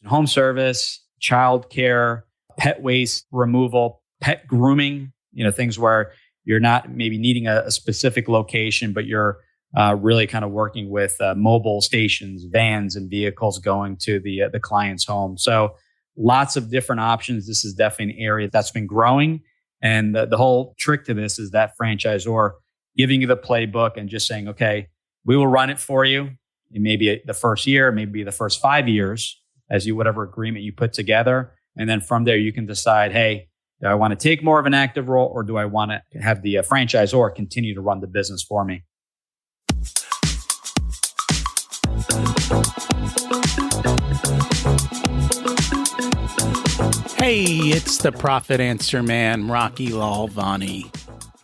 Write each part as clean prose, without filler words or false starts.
home service, childcare, pet waste removal, pet grooming, things where you're not maybe needing a specific location, but you're really kind of working with mobile stations, vans, and vehicles going to the client's home. So lots of different options. This is definitely an area that's been growing. And the whole trick to this is that franchisor giving you the playbook and just saying, okay, we will run it for you. It may be the first year, maybe the first 5 years as whatever agreement you put together. And then from there, you can decide, hey, do I want to take more of an active role, or do I want to have the franchisor continue to run the business for me? Hey, it's the Profit Answer Man, Rocky Lalvani.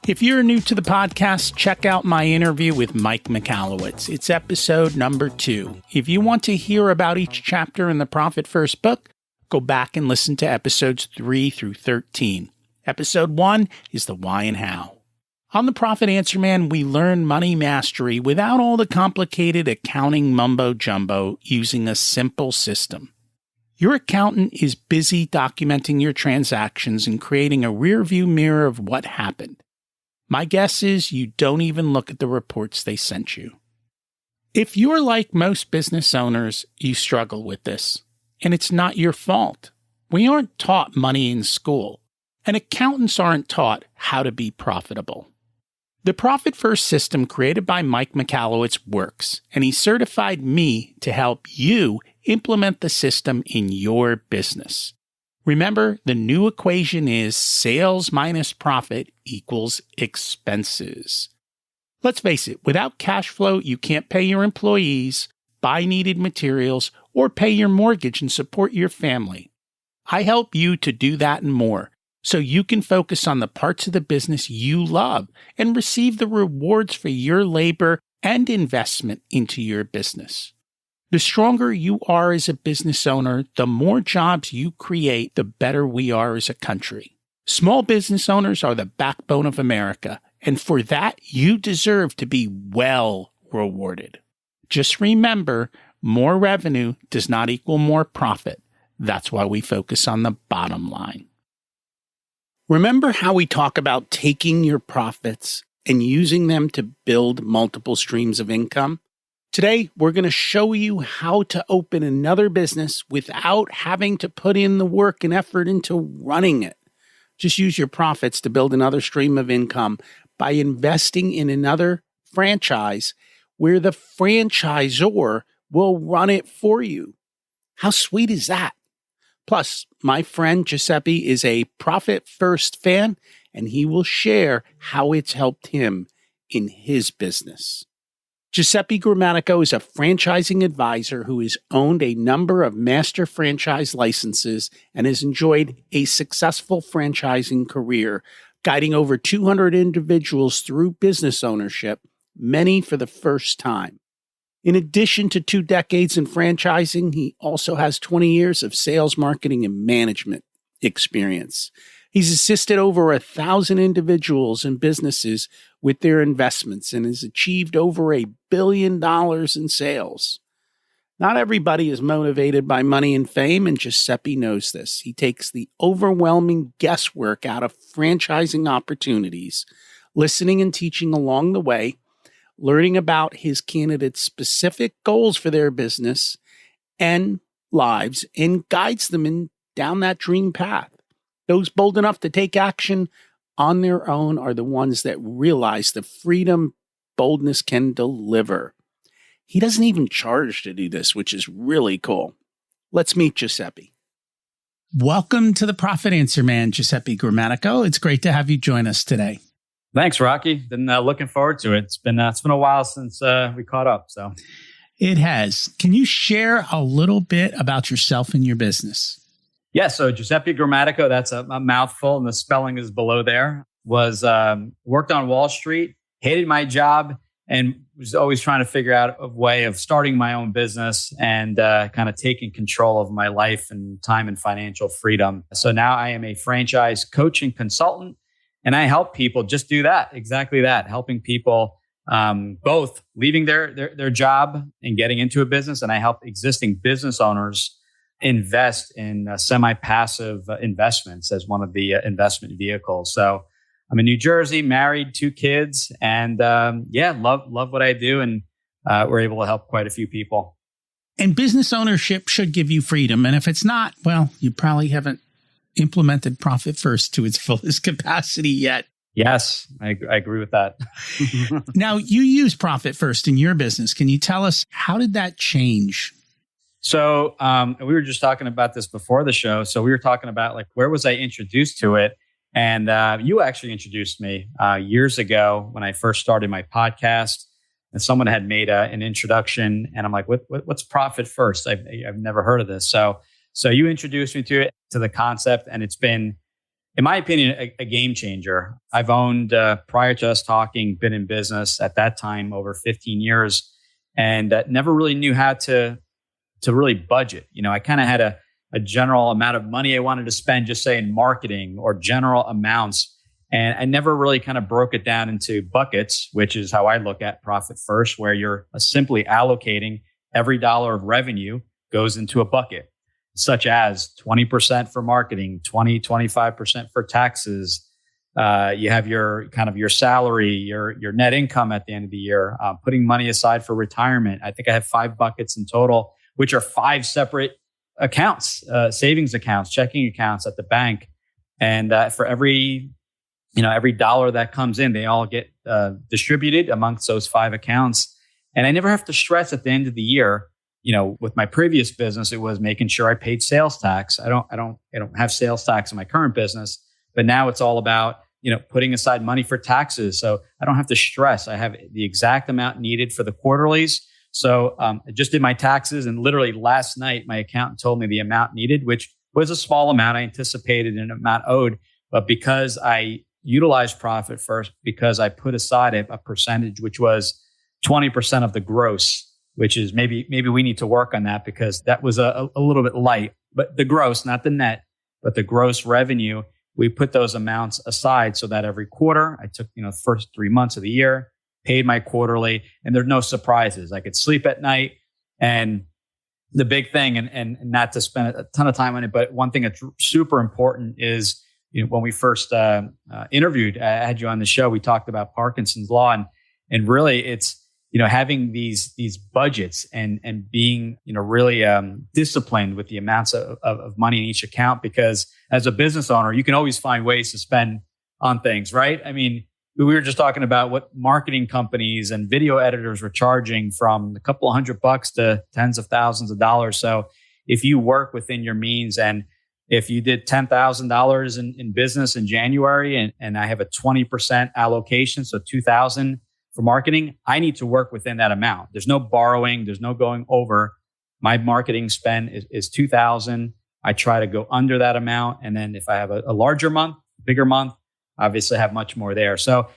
If you're new to the podcast, check out my interview with Mike Michalowicz. It's episode number 2. If you want to hear about each chapter in the Profit First book, go back and listen to episodes 3 through 13. Episode 1 is the why and how. On the Profit Answer Man, we learn money mastery without all the complicated accounting mumbo-jumbo, using a simple system. Your accountant is busy documenting your transactions and creating a rearview mirror of what happened. My guess is you don't even look at the reports they sent you. If you're like most business owners, you struggle with this, and it's not your fault. We aren't taught money in school, and accountants aren't taught how to be profitable. The Profit First system created by Mike Michalowicz works, and he certified me to help you implement the system in your business. Remember, the new equation is sales minus profit equals expenses. Let's face it, without cash flow, you can't pay your employees, buy needed materials, or pay your mortgage and support your family. I help you to do that and more, so you can focus on the parts of the business you love and receive the rewards for your labor and investment into your business. The stronger you are as a business owner, the more jobs you create, the better we are as a country. Small business owners are the backbone of America, and for that, you deserve to be well rewarded. Just remember, more revenue does not equal more profit. That's why we focus on the bottom line. Remember how we talk about taking your profits and using them to build multiple streams of income? Today, we're going to show you how to open another business without having to put in the work and effort into running it. Just use your profits to build another stream of income by investing in another franchise where the franchisor will run it for you. How sweet is that? Plus, my friend Giuseppe is a Profit First fan, and he will share how it's helped him in his business. Giuseppe Grammatico is a franchising advisor who has owned a number of master franchise licenses and has enjoyed a successful franchising career, guiding over 200 individuals through business ownership, many for the first time. In addition to 2 decades in franchising, he also has 20 years of sales, marketing, and management experience. He's assisted over 1,000 individuals and businesses with their investments and has achieved over $1 billion in sales. Not everybody is motivated by money and fame, and Giuseppe knows this. He takes the overwhelming guesswork out of franchising opportunities, listening and teaching along the way, learning about his candidates' specific goals for their business and lives, and guides them down that dream path. Those bold enough to take action on their own are the ones that realize the freedom boldness can deliver. He doesn't even charge to do this, which is really cool. Let's meet Giuseppe. Welcome to the Profit Answer Man, Giuseppe Grammatico. It's great to have you join us today. Thanks, Rocky. Been looking forward to it. It's been a while since we caught up. So it has. Can you share a little bit about yourself and your business? Yeah, so Giuseppe Grammatico, that's a mouthful, and the spelling is below there. Worked on Wall Street, hated my job, and was always trying to figure out a way of starting my own business and kind of taking control of my life and time and financial freedom. So now I am a franchise coach and consultant, and I help people just do that, exactly that, helping people both leaving their job and getting into a business, and I help existing business owners invest in semi-passive investments as one of the investment vehicles. So I'm in New Jersey, married, 2 kids, and love what I do, and we're able to help quite a few people. And business ownership should give you freedom. And if it's not, well, you probably haven't implemented Profit First to its fullest capacity yet. Yes, I agree with that. Now, you use Profit First in your business. Can you tell us, how did that change? So we were just talking about this before the show. So we were talking about, like, where was I introduced to it? And you actually introduced me years ago when I first started my podcast. And someone had made an introduction, and I'm like, what's Profit First? I've never heard of this. So you introduced me to the concept, and it's been, in my opinion, a game changer. I've owned, prior to us talking, been in business at that time over 15 years, and never really knew how to really budget. I kind of had a general amount of money I wanted to spend, just say in marketing or general amounts. And I never really kind of broke it down into buckets, which is how I look at Profit First, where you're simply allocating every dollar of revenue goes into a bucket, such as 20% for marketing, 25% for taxes. You have your salary, your net income at the end of the year, putting money aside for retirement. I think I have 5 buckets in total, which are 5 separate accounts, savings accounts, checking accounts at the bank. And for every dollar that comes in, they all get distributed amongst those 5 accounts. And I never have to stress at the end of the year. With my previous business, it was making sure I paid sales tax. I don't have sales tax in my current business, but now it's all about, putting aside money for taxes. So I don't have to stress. I have the exact amount needed for the quarterlies. So I just did my taxes, and literally last night, my accountant told me the amount needed, which was a small amount. I anticipated an amount owed, but because I utilized Profit First, because I put aside a percentage, which was 20% of the gross, which is maybe we need to work on that, because that was a little bit light. But the gross, not the net, but the gross revenue, we put those amounts aside so that every quarter I took, the first 3 months of the year, paid my quarterly, and there's no surprises. I could sleep at night. And the big thing, and not to spend a ton of time on it, but one thing that's super important is, when we first interviewed, I had you on the show, we talked about Parkinson's law, and really it's, having these budgets and being, really disciplined with the amounts of money in each account, because as a business owner, you can always find ways to spend on things, right? I mean, we were just talking about what marketing companies and video editors were charging, from a couple of $100 to tens of thousands of dollars. So if you work within your means, and if you did $10,000 in business in January, and I have a 20% allocation, so $2,000 for marketing, I need to work within that amount. There's no borrowing. There's no going over. My marketing spend is $2,000. I try to go under that amount. And then if I have a larger month, bigger month, obviously have much more there. So,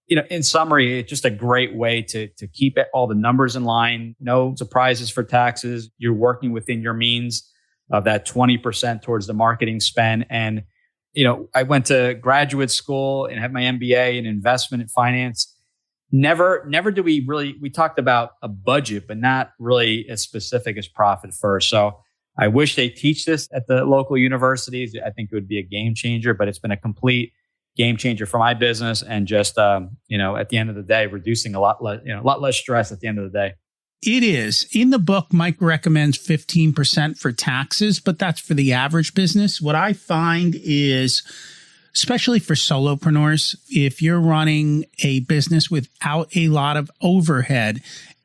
in summary, it's just a great way to keep all the numbers in line. No surprises for taxes. You're working within your means of that 20% towards the marketing spend. And, I went to graduate school and had my MBA in investment and finance. Never do we talked about a budget, but not really as specific as Profit First. So I wish they teach this at the local universities. I think it would be a game changer, but it's been a complete game changer for my business, and just, at the end of the day, reducing a lot less stress at the end of the day. It is. In the book, Mike recommends 15% for taxes, but that's for the average business. What I find is, especially for solopreneurs, if you're running a business without a lot of overhead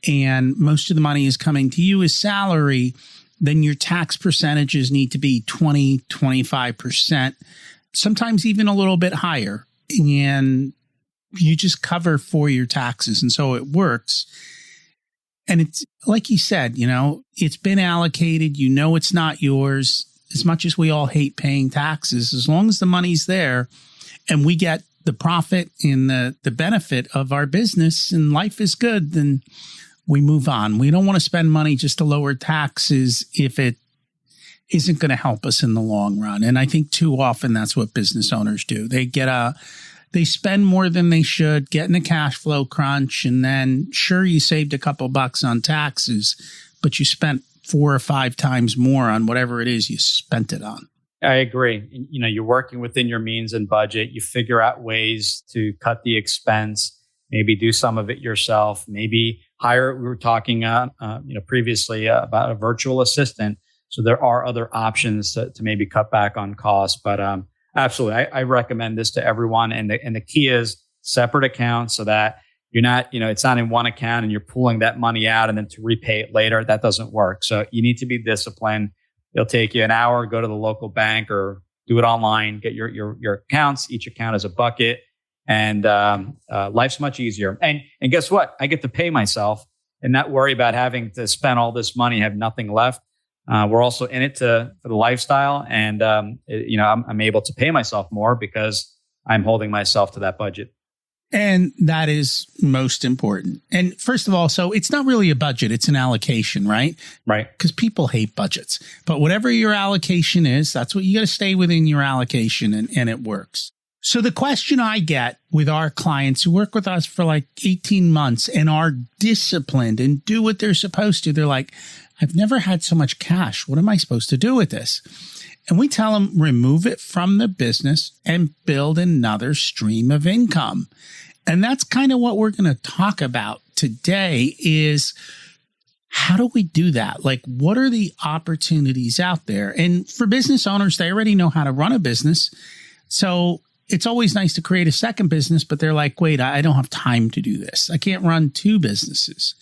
and most of the money is coming to you as salary, then your tax percentages need to be 20, 25%, sometimes even a little bit higher. And you just cover for your taxes. And so it works. And it's like you said, it's been allocated. It's not yours. As much as we all hate paying taxes, as long as the money's there and we get the profit and the benefit of our business and life is good, then we move on. We don't want to spend money just to lower taxes if it isn't going to help us in the long run. And I think too often that's what business owners do. They spend more than they should, get in a cash flow crunch, and then sure, you saved a couple bucks on taxes, but you spent 4 or 5 times more on whatever it is you spent it on. I agree. You're working within your means and budget. You figure out ways to cut the expense, maybe do some of it yourself, maybe hire. We were talking, previously about a virtual assistant. So there are other options to maybe cut back on costs. But absolutely, I recommend this to everyone. And the key is separate accounts so that you're not, it's not in one account and you're pulling that money out and then to repay it later. That doesn't work. So you need to be disciplined. It'll take you an hour, go to the local bank or do it online, get your accounts. Each account is a bucket and life's much easier. And guess what? I get to pay myself and not worry about having to spend all this money, have nothing left. We're also in it for the lifestyle. And, I'm able to pay myself more because I'm holding myself to that budget. And that is most important. And first of all, so it's not really a budget, it's an allocation, right? Right. Because people hate budgets. But whatever your allocation is, that's what you got to stay within your allocation and it works. So the question I get with our clients who work with us for like 18 months and are disciplined and do what they're supposed to, they're like, I've never had so much cash. What am I supposed to do with this? And we tell them, remove it from the business and build another stream of income. And that's kind of what we're going to talk about today is how do we do that? Like, what are the opportunities out there? And for business owners, they already know how to run a business. So it's always nice to create a second business, but they're like, wait, I don't have time to do this. I can't run 2 businesses.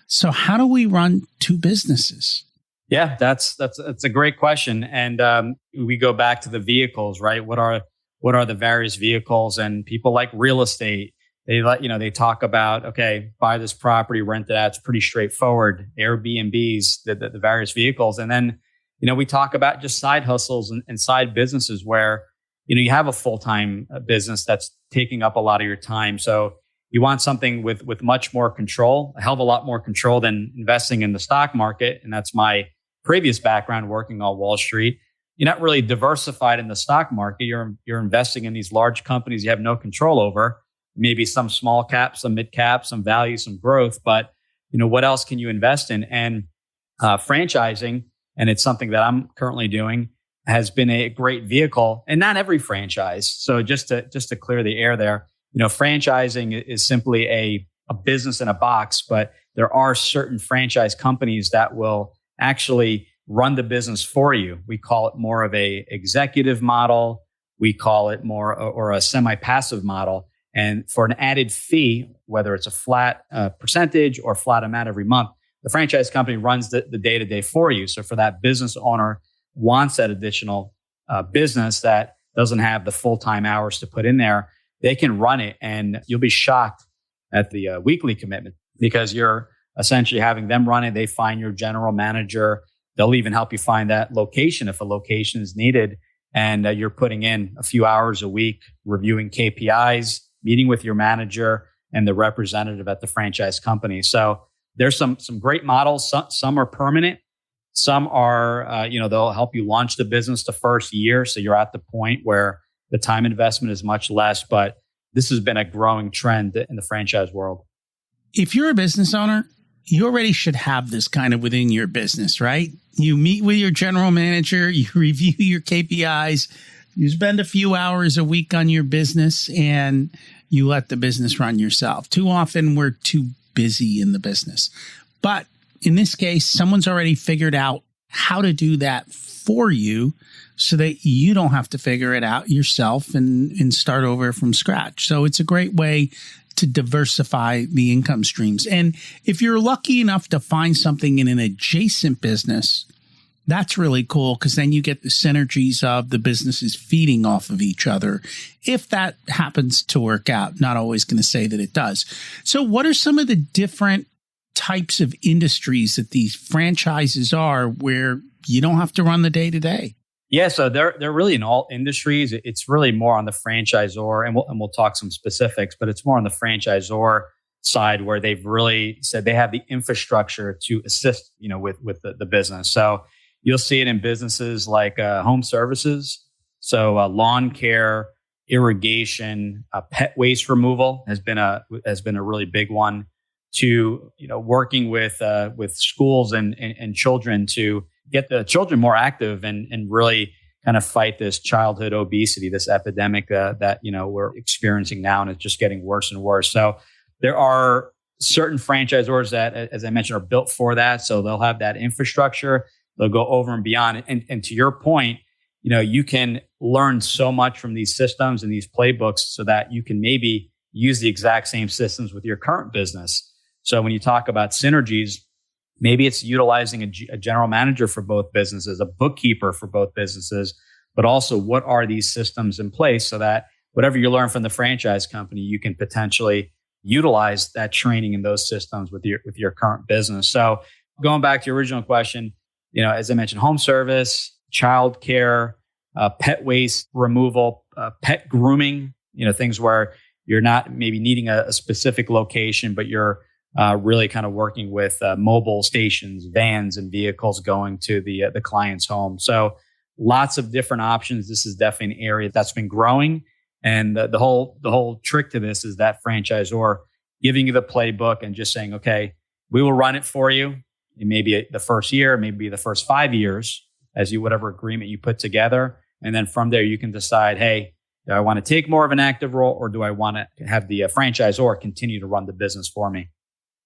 So how do we run 2 businesses? Yeah, that's a great question. And we go back to the vehicles, right? What are the various vehicles? And people like real estate. They talk about, okay, buy this property, rent it out. It's pretty straightforward. Airbnbs, the various vehicles. And then, we talk about just side hustles and side businesses where, you have a full-time business that's taking up a lot of your time. So you want something with much more control, a hell of a lot more control than investing in the stock market. And that's my previous background working on Wall Street. You're not really diversified in the stock market. You're investing in these large companies you have no control over. Maybe some small cap, some mid cap, some value, some growth. But, what else can you invest in? And franchising, and it's something that I'm currently doing, has been a great vehicle. And not every franchise. So just to clear the air there, franchising is simply a business in a box, but there are certain franchise companies that will actually run the business for you. We call it more of a executive model. We call it more or a semi-passive model. And for an added fee, whether it's a flat percentage or flat amount every month, the franchise company runs the day-to-day for you. So for that business owner wants that additional business that doesn't have the full-time hours to put in there, they can run it and you'll be shocked at the weekly commitment because you're essentially having them run it. They find your general manager. They'll even help you find that location if a location is needed. And you're putting in a few hours a week, reviewing KPIs, meeting with your manager and the representative at the franchise company. So there's some great models. Some are permanent. Some are, they'll help you launch the business the first year. So you're at the point where the time investment is much less, but this has been a growing trend in the franchise world. If you're a business owner, you already should have this kind of within your business, right? You meet with your general manager, you review your KPIs, you spend a few hours a week on your business, and you let the business run yourself. Too often, we're too busy in the business. But in this case, someone's already figured out how to do that for you so that you don't have to figure it out yourself and start over from scratch. So it's a great way to diversify the income streams. And if you're lucky enough to find something in an adjacent business, that's really cool because then you get the synergies of the businesses feeding off of each other. If that happens to work out, not always going to say that it does. So what are some of the different types of industries that these franchises are where you don't have to run the day to day? Yeah, so they're really in all industries. It's really more on the franchisor, and we'll talk some specifics, but it's more on the franchisor side where they've really said they have the infrastructure to assist, with the business. So you'll see it in businesses like home services, so lawn care, irrigation, pet waste removal has been a really big one. to working with schools and children to get the children more active and really kind of fight this childhood obesity, this epidemic that we're experiencing now, and it's just getting worse and worse. So there are certain franchisors that, as I mentioned, are built for that. So they'll have that infrastructure. They'll go over and beyond. And to your point, you can learn so much from these systems and these playbooks so that you can maybe use the exact same systems with your current business. So when you talk about synergies, maybe it's utilizing a general manager for both businesses, a bookkeeper for both businesses, but also what are these systems in place so that whatever you learn from the franchise company, you can potentially utilize that training in those systems with your current business. So going back to your original question, as I mentioned, home service, childcare, pet waste removal, pet grooming, things where you're not maybe needing a specific location, but you're really kind of working with mobile stations, vans, and vehicles going to the client's home. So lots of different options. This is definitely an area that's been growing. And the whole trick to this is that franchisor giving you the playbook and just saying, okay, we will run it for you. It may be the first year, maybe the first 5 years whatever agreement you put together. And then from there, you can decide, hey, do I want to take more of an active role, or do I want to have the franchisor continue to run the business for me?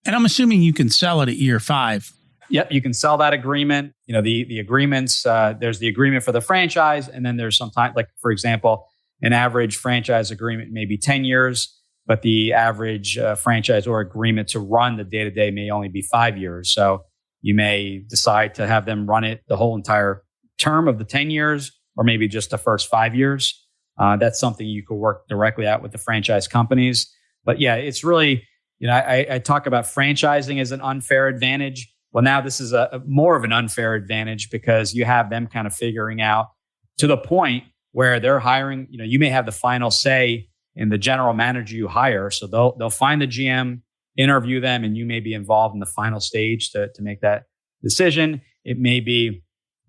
And I'm assuming you can sell it at year 5. Yep, you can sell that agreement. The agreements, there's the agreement for the franchise, and then there's sometimes, like, for example, an average franchise agreement may be 10 years, but the average franchisor agreement to run the day-to-day may only be 5 years. So you may decide to have them run it the whole entire term of the 10 years, or maybe just the first 5 years. That's something you could work directly out with the franchise companies. But yeah, it's really, I talk about franchising as an unfair advantage. Well, now this is a more of an unfair advantage because you have them kind of figuring out to the point where they're hiring, you may have the final say in the general manager you hire. So they'll find the GM, interview them, and you may be involved in the final stage to make that decision. It may be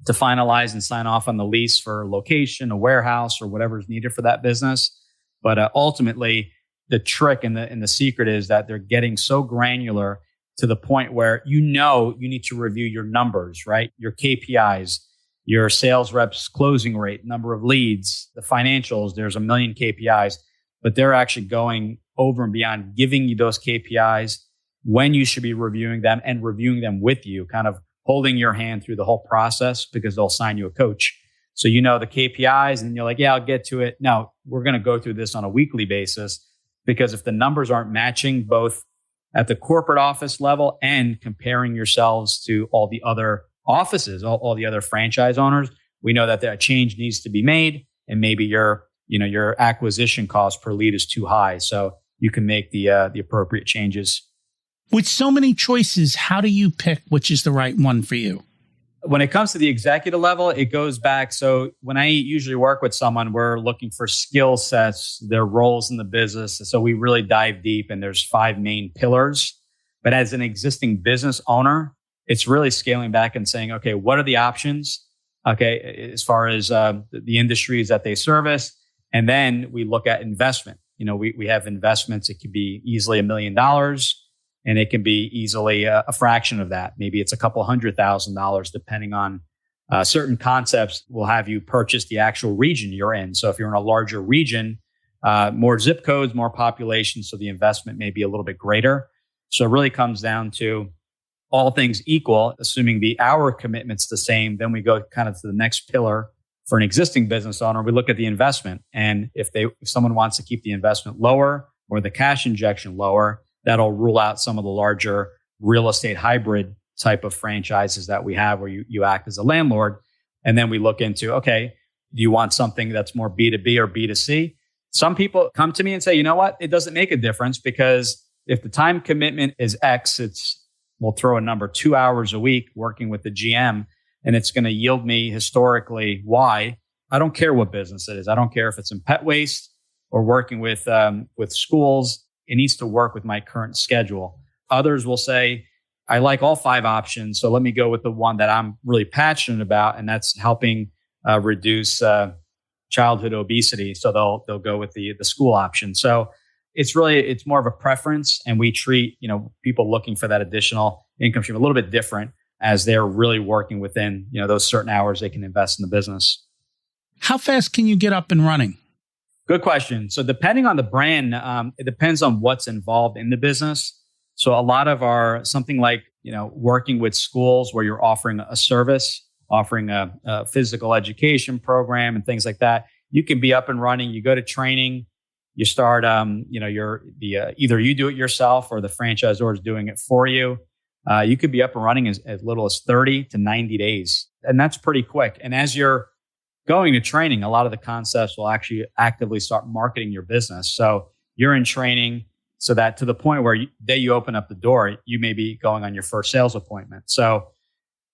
to finalize and sign off on the lease for a location, a warehouse, or whatever is needed for that business. But ultimately, the trick and the secret is that they're getting so granular to the point where you need to review your numbers, right? Your KPIs, your sales reps closing rate, number of leads, the financials. There's a million KPIs, but they're actually going over and beyond giving you those KPIs when you should be reviewing them and reviewing them with you, kind of holding your hand through the whole process, because they'll sign you a coach. So the KPIs and you're like, yeah, I'll get to it. No, we're going to go through this on a weekly basis, because if the numbers aren't matching both at the corporate office level and comparing yourselves to all the other offices, all the other franchise owners, we know that change needs to be made, and maybe your acquisition cost per lead is too high. So you can make the appropriate changes. With so many choices, how do you pick which is the right one for you? When it comes to the executive level, it goes back. So when I usually work with someone, we're looking for skill sets, their roles in the business. So we really dive deep, and there's 5 main pillars. But as an existing business owner, it's really scaling back and saying, okay, what are the options? Okay, as far as the industries that they service. And then we look at investment. We have investments. It could be easily $1 million. And it can be easily a fraction of that. Maybe it's a couple $100,000, depending on certain concepts will have you purchase the actual region you're in. So if you're in a larger region, more zip codes, more population, so the investment may be a little bit greater. So it really comes down to all things equal, assuming the hour commitment's the same, then we go kind of to the next pillar. For an existing business owner, we look at the investment. And if someone wants to keep the investment lower or the cash injection lower, that'll rule out some of the larger real estate hybrid type of franchises that we have where you act as a landlord. And then we look into, okay, do you want something that's more B2B or B2C? Some people come to me and say, you know what? It doesn't make a difference, because if the time commitment is X, we'll throw a number, 2 hours a week working with the GM, and it's going to yield me historically Y. I don't care what business it is. I don't care if it's in pet waste or working with schools. It needs to work with my current schedule. Others will say, I like all 5 options, so let me go with the one that I'm really passionate about, and that's helping reduce childhood obesity. So they'll go with the school option. So it's more of a preference, and we treat, people looking for that additional income stream a little bit different as they're really working within, those certain hours they can invest in the business. How fast can you get up and running? Good question. So depending on the brand, it depends on what's involved in the business. So a lot of something like, working with schools where you're offering a service, offering a physical education program and things like that, you can be up and running. You go to training, you start, either you do it yourself or the franchisor is doing it for you. You could be up and running as little as 30 to 90 days. And that's pretty quick. And as you're going to training, a lot of the concepts will actually actively start marketing your business. So you're in training so that to the point where you open up the door, you may be going on your first sales appointment. So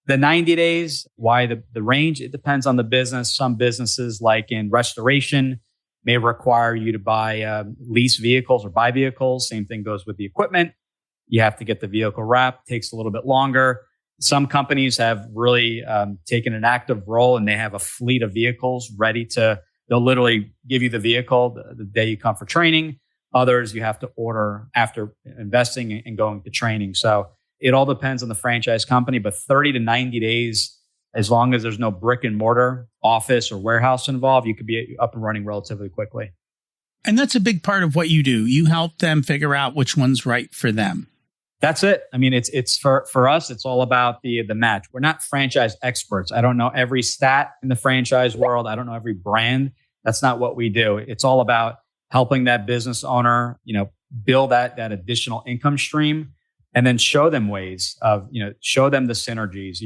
the 90 days, why the range? It depends on the business. Some businesses, like in restoration, may require you to buy lease vehicles or buy vehicles. Same thing goes with the equipment. You have to get the vehicle wrapped. Takes a little bit longer. Some companies have really taken an active role, and they have a fleet of vehicles ready to. They'll literally give you the vehicle the day you come for training. Others you have to order after investing and going to training. So it all depends on the franchise company, but 30 to 90 days, as long as there's no brick and mortar office or warehouse involved, you could be up and running relatively quickly. And that's a big part of what you do. You help them figure out which one's right for them. That's it. I mean, it's for us, it's all about the match. We're not franchise experts. I don't know every stat in the franchise world. I don't know every brand. That's not what we do. It's all about helping that business owner, build that additional income stream, and then show them ways of, show them the synergies.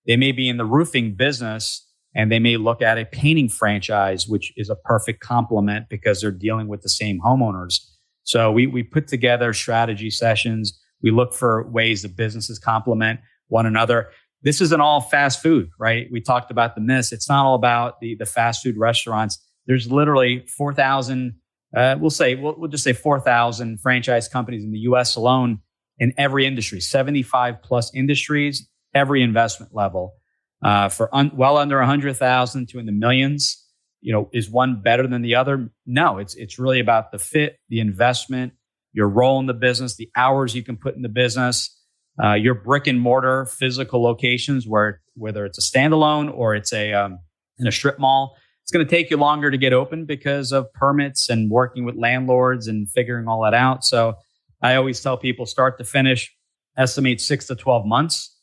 They may be in the roofing business and they may look at a painting franchise, which is a perfect complement because they're dealing with the same homeowners. So we put together strategy sessions. We look for ways that businesses complement one another. This isn't all fast food, right? We talked about the myths. It's not all about the fast food restaurants. There's literally 4,000, we'll just say 4,000 franchise companies in the US alone in every industry, 75 plus industries, every investment level, for well under 100,000 to in the millions. Is one better than the other? No, it's really about the fit, the investment, your role in the business, the hours you can put in the business, your brick and mortar physical locations, whether it's a standalone or it's in a strip mall. It's going to take you longer to get open because of permits and working with landlords and figuring all that out. So I always tell people, start to finish, estimate 6 to 12 months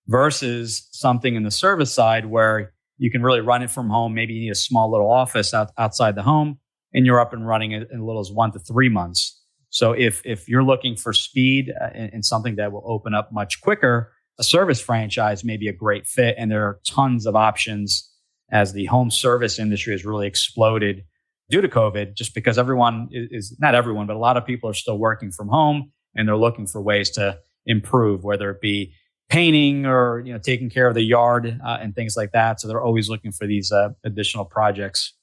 versus something in the service side where you can really run it from home. Maybe you need a small little office outside the home and you're up and running in as little as 1 to 3 months. So if you're looking for speed and something that will open up much quicker, a service franchise may be a great fit. And there are tons of options as the home service industry has really exploded due to COVID, just because everyone is not everyone, but a lot of people are still working from home and they're looking for ways to improve, whether it be painting or taking care of the yard and things like that. So they're always looking for these additional projects.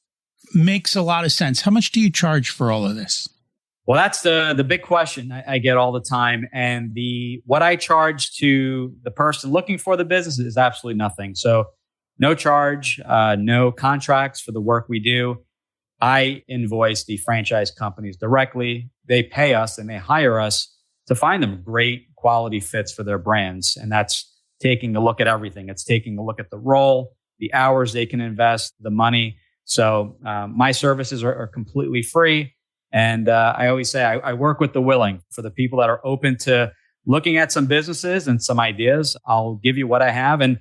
Makes a lot of sense. How much do you charge for all of this? Well, that's the big question I get all the time. And what I charge to the person looking for the business is absolutely nothing. So no charge, no contracts for the work we do. I invoice the franchise companies directly. They pay us and they hire us to find them great quality fits for their brands. And that's taking a look at everything. It's taking a look at the role, the hours they can invest, the money. So my services are completely free. And I always say I work with the willing. For the people that are open to looking at some businesses and some ideas, I'll give you what I have. And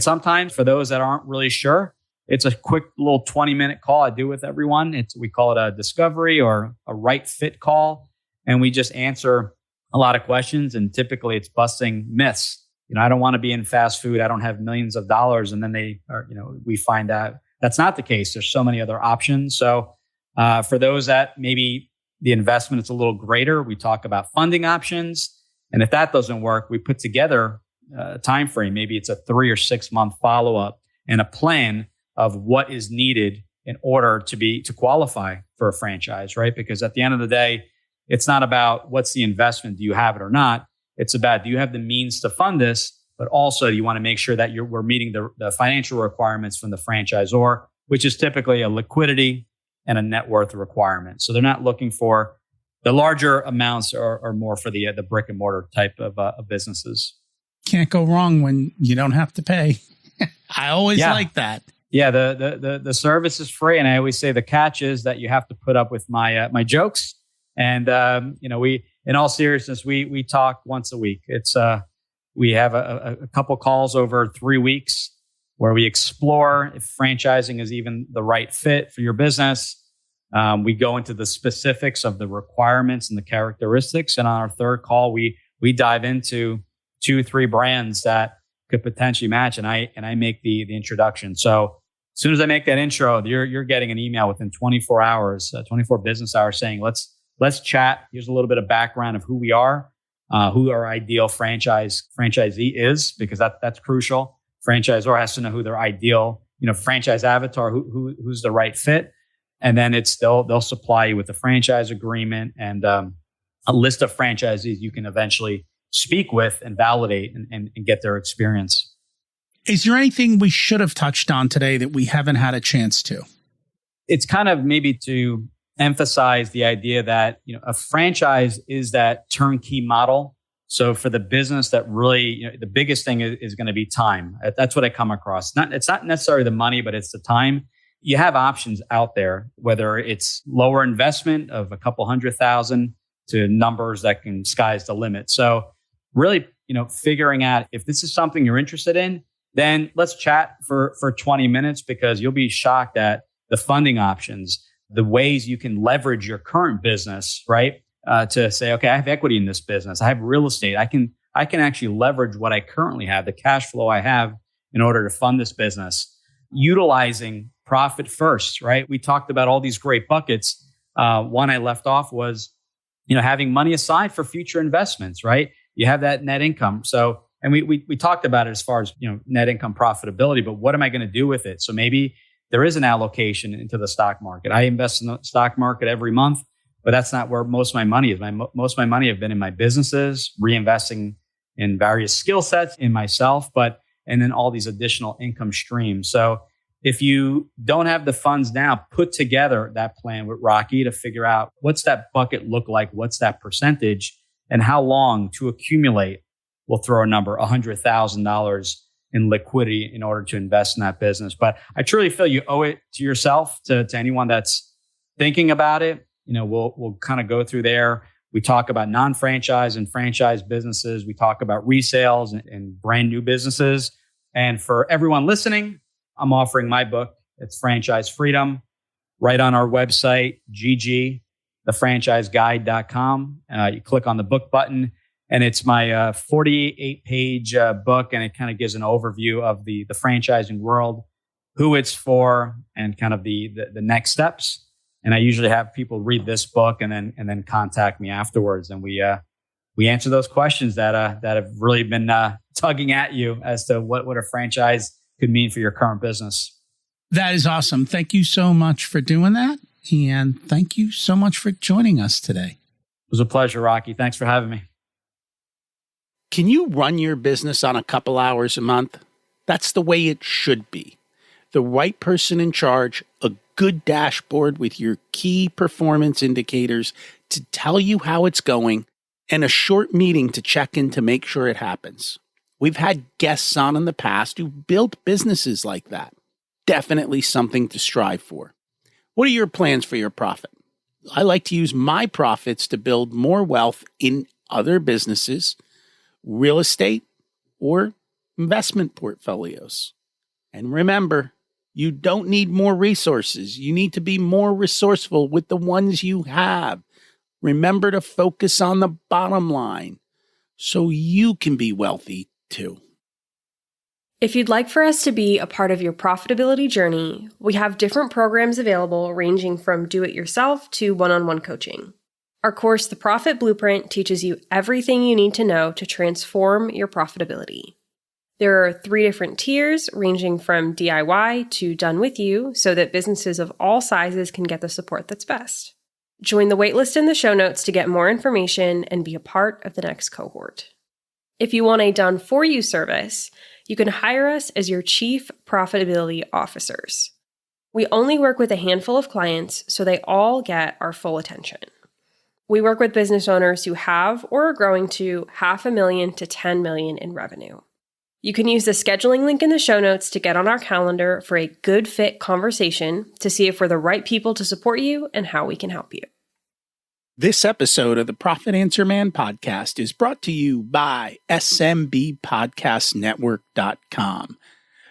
sometimes for those that aren't really sure, it's a quick little 20-minute call I do with everyone. We call it a discovery or a right fit call. And we just answer a lot of questions. And typically it's busting myths. I don't want to be in fast food. I don't have millions of dollars. And then we find out that's not the case. There's so many other options. So for those that maybe the investment is a little greater, we talk about funding options. And if that doesn't work, we put together a time frame. Maybe it's a 3 or 6 month follow-up and a plan of what is needed in order to qualify for a franchise, right? Because at the end of the day, it's not about what's the investment, do you have it or not? It's about, do you have the means to fund this? But also you want to make sure that we're meeting the financial requirements from the franchisor, which is typically a liquidity and a net worth requirement. So they're not looking for The larger amounts are more for the brick and mortar type of businesses. Can't go wrong when you don't have to pay. I always like that. Yeah, the service is free, and I always say the catch is that you have to put up with my jokes. And we, in all seriousness, we talk once a week. It's we have a couple calls over 3 weeks where we explore if franchising is even the right fit for your business. We go into the specifics of the requirements and the characteristics, and on our third call, we dive into 2-3 brands that could potentially match, and I make the introduction. So as soon as I make that intro, you're getting an email within 24 hours, 24 business hours, saying let's chat. Here's a little bit of background of who we are, who our ideal franchisee is, because that's crucial. Franchisor has to know who their ideal franchise avatar, who's the right fit, and then they'll supply you with a franchise agreement and a list of franchisees you can eventually speak with and validate and get their experience. Is there anything we should have touched on today that we haven't had a chance to? It's kind of maybe to emphasize the idea that a franchise is that turnkey model. So for the business, that really the biggest thing is going to be time. That's what I come across. It's not necessarily the money, but it's the time. You have options out there, whether it's lower investment of a couple $100,000 to numbers that can sky's the limit. So really, figuring out if this is something you're interested in, then let's chat for 20 minutes, because you'll be shocked at the funding options, the ways you can leverage your current business, right? To say, okay, I have equity in this business. I have real estate. I can actually leverage what I currently have, the cash flow I have, in order to fund this business, utilizing profit first, right? We talked about all these great buckets. One I left off was, having money aside for future investments, right? You have that net income. So, and we talked about it as far as, net income profitability, but what am I going to do with it? So maybe there is an allocation into the stock market. I invest in the stock market every month, but that's not where most of my money is. Most of my money have been in my businesses, reinvesting in various skill sets in myself, and then all these additional income streams. So if you don't have the funds now, put together that plan with Rocky to figure out what's that bucket look like, what's that percentage, and how long to accumulate. We'll throw a number, $100,000 in liquidity in order to invest in that business. But I truly feel you owe it to yourself, to anyone that's thinking about it. We'll kind of go through there. We talk about non-franchise and franchise businesses. We talk about resales and brand new businesses. And for everyone listening, I'm offering my book. It's Franchise Freedom, right on our website, thefranchiseguide.com. You click on the book button, and it's my 48-page book, and it kind of gives an overview of the franchising world, who it's for, and kind of the next steps. And I usually have people read this book and then contact me afterwards, and we answer those questions that have really been tugging at you as to what a franchise could mean for your current business. That is awesome. Thank you so much for doing that. And thank you so much for joining us today. It was a pleasure, Rocky. Thanks for having me. Can you run your business on a couple hours a month? That's the way it should be. The right person in charge, a good dashboard with your key performance indicators to tell you how it's going, and a short meeting to check in to make sure it happens. We've had guests on in the past who built businesses like that. Definitely something to strive for. What are your plans for your profit? I like to use my profits to build more wealth in other businesses, real estate, or investment portfolios. And remember, you don't need more resources. You need to be more resourceful with the ones you have. Remember to focus on the bottom line so you can be wealthy too. If you'd like for us to be a part of your profitability journey, we have different programs available ranging from do-it-yourself to one-on-one coaching. Our course, The Profit Blueprint, teaches you everything you need to know to transform your profitability. There are 3 different tiers ranging from DIY to done with you so that businesses of all sizes can get the support that's best. Join the waitlist in the show notes to get more information and be a part of the next cohort. If you want a done-for-you service, you can hire us as your chief profitability officers. We only work with a handful of clients, so they all get our full attention. We work with business owners who have or are growing to $500,000 to $10 million in revenue. You can use the scheduling link in the show notes to get on our calendar for a good fit conversation to see if we're the right people to support you and how we can help you. This episode of the Profit Answer Man podcast is brought to you by SMBpodcastnetwork.com.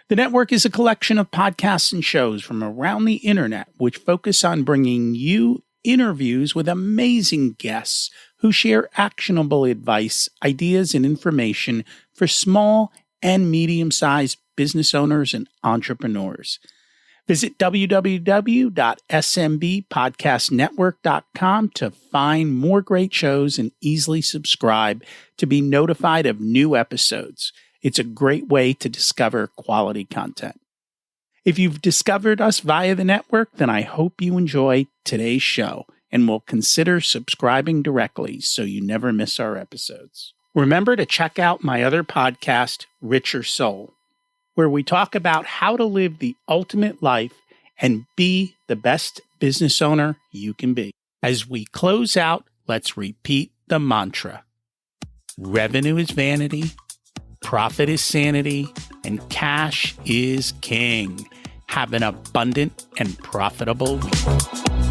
The network is a collection of podcasts and shows from around the internet which focus on bringing you interviews with amazing guests who share actionable advice, ideas, and information for small and medium-sized business owners and entrepreneurs. Visit www.smbpodcastnetwork.com to find more great shows and easily subscribe to be notified of new episodes. It's a great way to discover quality content. If you've discovered us via the network, then I hope you enjoy today's show and will consider subscribing directly so you never miss our episodes. Remember to check out my other podcast, Richer Soul, where we talk about how to live the ultimate life and be the best business owner you can be. As we close out, let's repeat the mantra. Revenue is vanity, profit is sanity, and cash is king. Have an abundant and profitable week.